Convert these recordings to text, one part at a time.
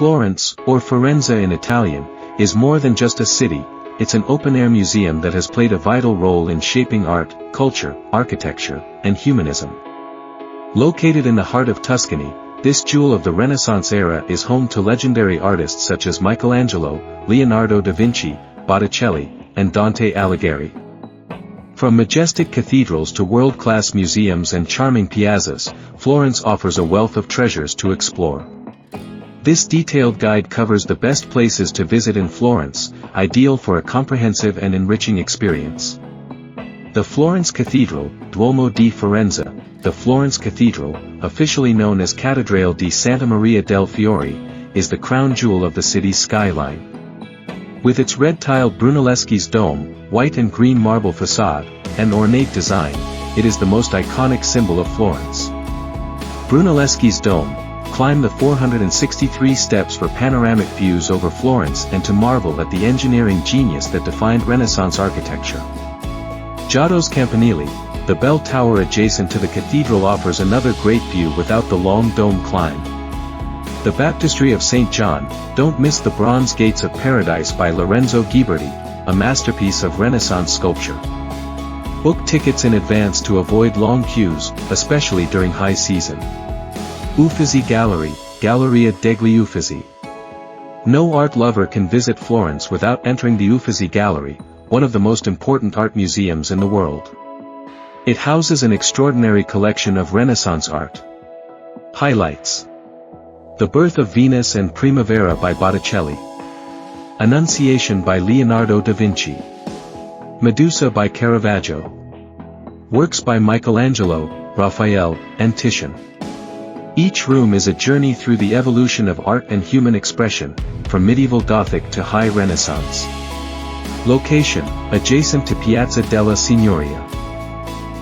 Florence, or Firenze in Italian, is more than just a city, it's an open-air museum that has played a vital role in shaping art, culture, architecture, and humanism. Located in the heart of Tuscany, this jewel of the Renaissance era is home to legendary artists such as Michelangelo, Leonardo da Vinci, Botticelli, and Dante Alighieri. From majestic cathedrals to world-class museums and charming piazzas, Florence offers a wealth of treasures to explore. This detailed guide covers the best places to visit in Florence, ideal for a comprehensive and enriching experience. The Florence Cathedral, Duomo di Firenze, the Florence Cathedral, officially known as Cattedrale di Santa Maria del Fiore, is the crown jewel of the city's skyline. With its red-tiled Brunelleschi's dome, white and green marble facade, and ornate design, it is the most iconic symbol of Florence. Brunelleschi's dome, climb the 463 steps for panoramic views over Florence and to marvel at the engineering genius that defined Renaissance architecture. Giotto's Campanile, the bell tower adjacent to the cathedral, offers another great view without the long dome climb. The Baptistry of St. John, don't miss the Bronze Gates of Paradise by Lorenzo Ghiberti, a masterpiece of Renaissance sculpture. Book tickets in advance to avoid long queues, especially during high season. Uffizi Gallery, Galleria degli Uffizi. No art lover can visit Florence without entering the Uffizi Gallery, one of the most important art museums in the world. It houses an extraordinary collection of Renaissance art. Highlights: The Birth of Venus and Primavera by Botticelli. Annunciation by Leonardo da Vinci. Medusa by Caravaggio. Works by Michelangelo, Raphael, and Titian. Each room is a journey through the evolution of art and human expression, from medieval Gothic to high Renaissance. Location, adjacent to Piazza della Signoria.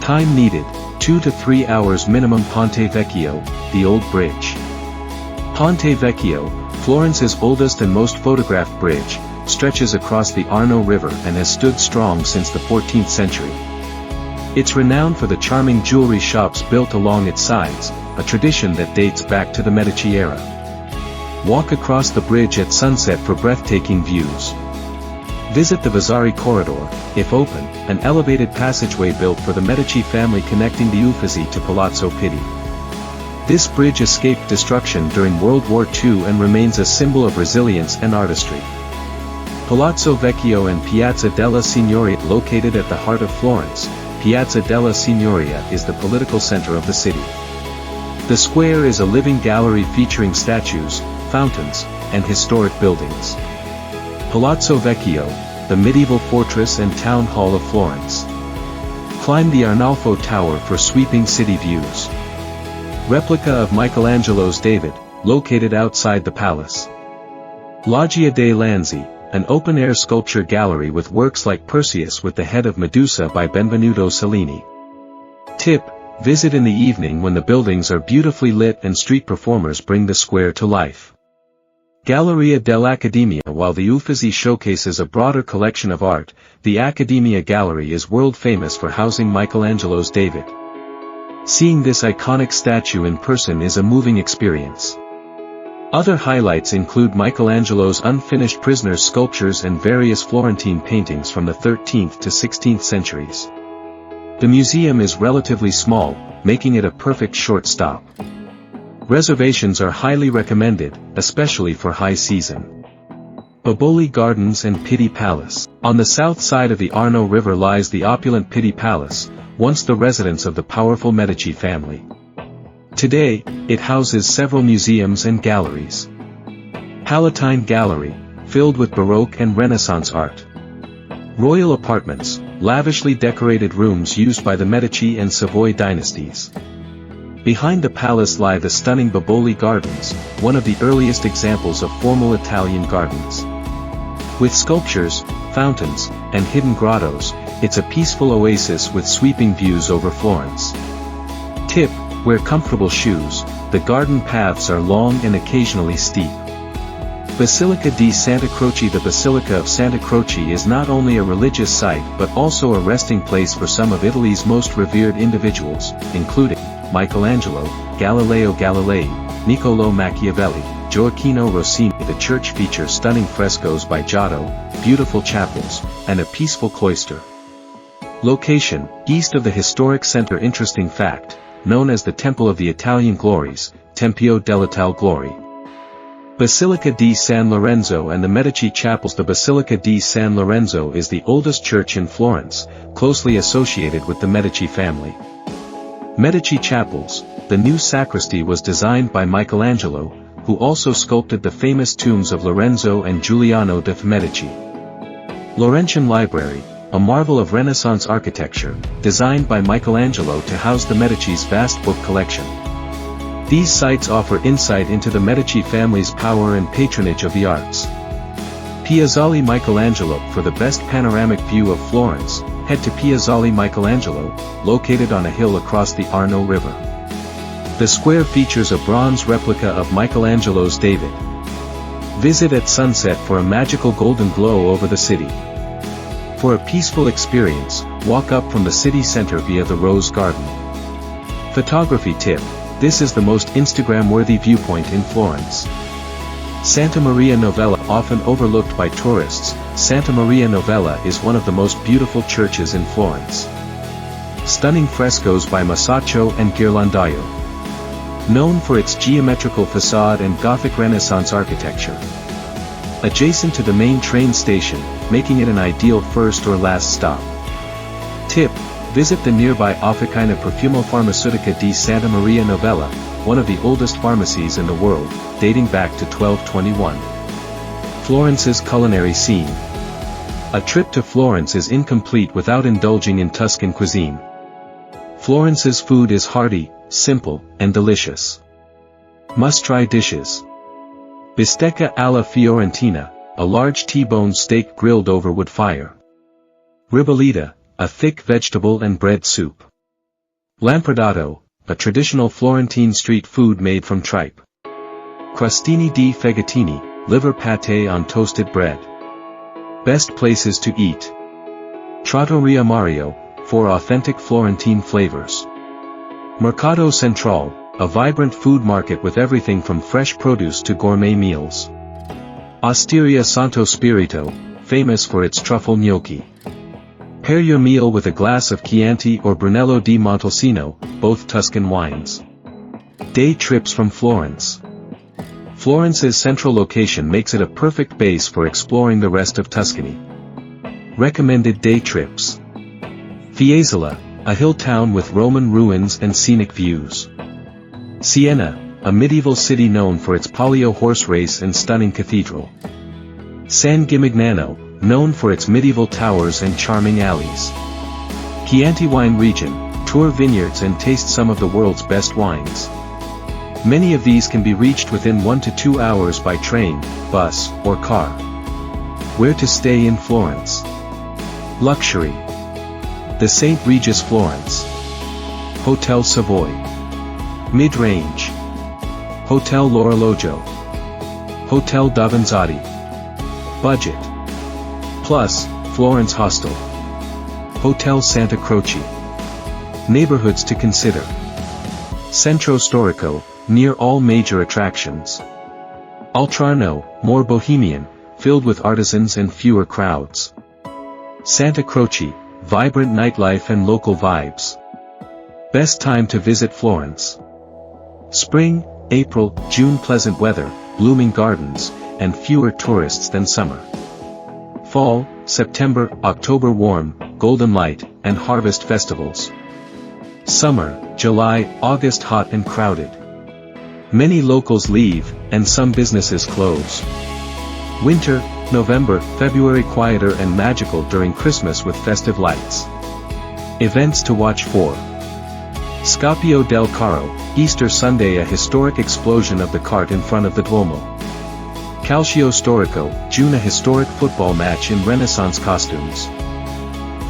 Time needed, 2 to 3 hours minimum. Ponte Vecchio, the Old Bridge. Ponte Vecchio, Florence's oldest and most photographed bridge, stretches across the Arno River and has stood strong since the 14th century. It's renowned for the charming jewelry shops built along its sides, a tradition that dates back to the Medici era. Walk across the bridge at sunset for breathtaking views. Visit the Vasari Corridor, if open, an elevated passageway built for the Medici family connecting the Uffizi to Palazzo Pitti. This bridge escaped destruction during World War II and remains a symbol of resilience and artistry. Palazzo Vecchio and Piazza della Signoria. Located at the heart of Florence, Piazza della Signoria is the political center of the city. The square is a living gallery featuring statues, fountains, and historic buildings. Palazzo Vecchio, the medieval fortress and town hall of Florence. Climb the Arnolfo Tower for sweeping city views. Replica of Michelangelo's David, located outside the palace. Loggia dei Lanzi, an open-air sculpture gallery with works like Perseus with the head of Medusa by Benvenuto Cellini. Tip: visit in the evening when the buildings are beautifully lit and street performers bring the square to life. Galleria dell'Accademia. While the Uffizi showcases a broader collection of art, the Accademia Gallery is world-famous for housing Michelangelo's David. Seeing this iconic statue in person is a moving experience. Other highlights include Michelangelo's unfinished prisoners sculptures and various Florentine paintings from the 13th to 16th centuries. The museum is relatively small, making it a perfect short stop. Reservations are highly recommended, especially for high season. Boboli Gardens and Pitti Palace. On the south side of the Arno River lies the opulent Pitti Palace, once the residence of the powerful Medici family. Today, it houses several museums and galleries. Palatine Gallery, filled with Baroque and Renaissance art. Royal apartments, lavishly decorated rooms used by the Medici and Savoy dynasties. Behind the palace lie the stunning Boboli Gardens, one of the earliest examples of formal Italian gardens. With sculptures, fountains, and hidden grottos, it's a peaceful oasis with sweeping views over Florence. Tip: wear comfortable shoes, the garden paths are long and occasionally steep. Basilica di Santa Croce. The Basilica of Santa Croce is not only a religious site but also a resting place for some of Italy's most revered individuals, including Michelangelo, Galileo Galilei, Niccolò Machiavelli, Gioacchino Rossini. The church features stunning frescoes by Giotto, beautiful chapels, and a peaceful cloister. Location, east of the historic center. Interesting fact, known as the Temple of the Italian Glories, Tempio dell'Ital Glory. Basilica di San Lorenzo and the Medici Chapels. The Basilica di San Lorenzo is the oldest church in Florence, closely associated with the Medici family. Medici Chapels, the new sacristy was designed by Michelangelo, who also sculpted the famous tombs of Lorenzo and Giuliano de' Medici. Laurentian Library, a marvel of Renaissance architecture, designed by Michelangelo to house the Medici's vast book collection. These sites offer insight into the Medici family's power and patronage of the arts. Piazzale Michelangelo. For the best panoramic view of Florence, head to Piazzale Michelangelo, located on a hill across the Arno River. The square features a bronze replica of Michelangelo's David. Visit at sunset for a magical golden glow over the city. For a peaceful experience, walk up from the city center via the Rose Garden. Photography tip: this is the most Instagram-worthy viewpoint in Florence. Santa Maria Novella. Often overlooked by tourists, Santa Maria Novella is one of the most beautiful churches in Florence. Stunning frescoes by Masaccio and Ghirlandaio. Known for its geometrical facade and Gothic Renaissance architecture. Adjacent to the main train station, making it an ideal first or last stop. Tip: visit the nearby Officina Profumo Farmaceutica di Santa Maria Novella, one of the oldest pharmacies in the world, dating back to 1221. Florence's culinary scene. A trip to Florence is incomplete without indulging in Tuscan cuisine. Florence's food is hearty, simple, and delicious. Must-try dishes. Bistecca alla Fiorentina, a large T-bone steak grilled over wood fire. Ribollita, a thick vegetable and bread soup. Lampredato, a traditional Florentine street food made from tripe. Crostini di fegatini, liver pâté on toasted bread. Best places to eat. Trattoria Mario, for authentic Florentine flavors. Mercato Central, a vibrant food market with everything from fresh produce to gourmet meals. Osteria Santo Spirito, famous for its truffle gnocchi. Pair your meal with a glass of Chianti or Brunello di Montalcino, both Tuscan wines. Day trips from Florence. Florence's central location makes it a perfect base for exploring the rest of Tuscany. Recommended day trips. Fiesole, a hill town with Roman ruins and scenic views. Siena, a medieval city known for its Palio horse race and stunning cathedral. San Gimignano, known for its medieval towers and charming alleys. Chianti wine region, tour vineyards and taste some of the world's best wines. Many of these can be reached within 1 to 2 hours by train, bus, or car. Where to stay in Florence? Luxury. The St. Regis Florence. Hotel Savoy. Mid-range. Hotel L'Orologio. Hotel Davanzati. Budget. Plus, Florence Hostel. Hotel Santa Croce. Neighborhoods to consider. Centro Storico, near all major attractions. Oltrarno, more bohemian, filled with artisans and fewer crowds. Santa Croce, vibrant nightlife and local vibes. Best time to visit Florence. Spring, April, June, pleasant weather, blooming gardens, and fewer tourists than summer. Fall, September, October, warm, golden light, and harvest festivals. Summer, July, August, hot and crowded. Many locals leave, and some businesses close. Winter, November, February, quieter and magical during Christmas with festive lights. Events to watch for. Scoppio del Carro, Easter Sunday, a historic explosion of the cart in front of the Duomo. Calcio Storico, June, a historic football match in Renaissance costumes.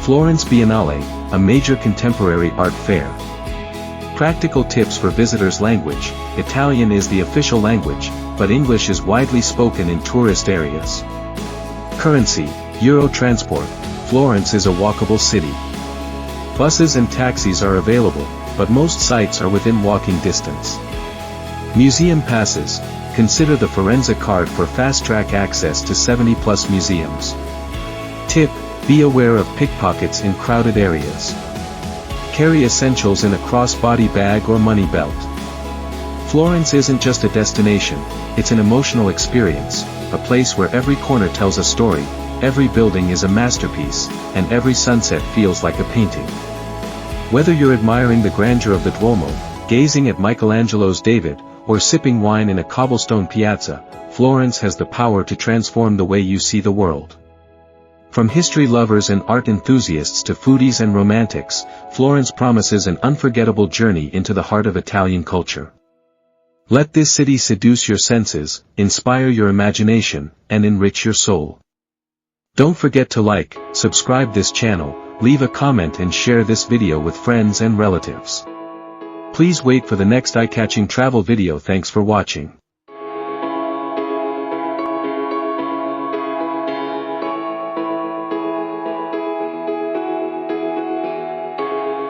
Florence Biennale, a major contemporary art fair. Practical tips for visitors. Language. Italian is the official language, but English is widely spoken in tourist areas. Currency. Euro transport. Florence is a walkable city. Buses and taxis are available, but most sites are within walking distance. Museum passes. consider the Firenze card for fast-track access to 70+ museums. Tip: be aware of pickpockets in crowded areas. Carry essentials in a cross-body bag or money belt. Florence isn't just a destination, it's an emotional experience, a place where every corner tells a story, every building is a masterpiece, and every sunset feels like a painting. Whether you're admiring the grandeur of the Duomo, gazing at Michelangelo's David, or sipping wine in a cobblestone piazza, Florence has the power to transform the way you see the world. From history lovers and art enthusiasts to foodies and romantics, Florence promises an unforgettable journey into the heart of Italian culture. Let this city seduce your senses, inspire your imagination, and enrich your soul. Don't forget to like, subscribe this channel, leave a comment and share this video with friends and relatives. Please wait for the next eye-catching travel video. Thanks for watching.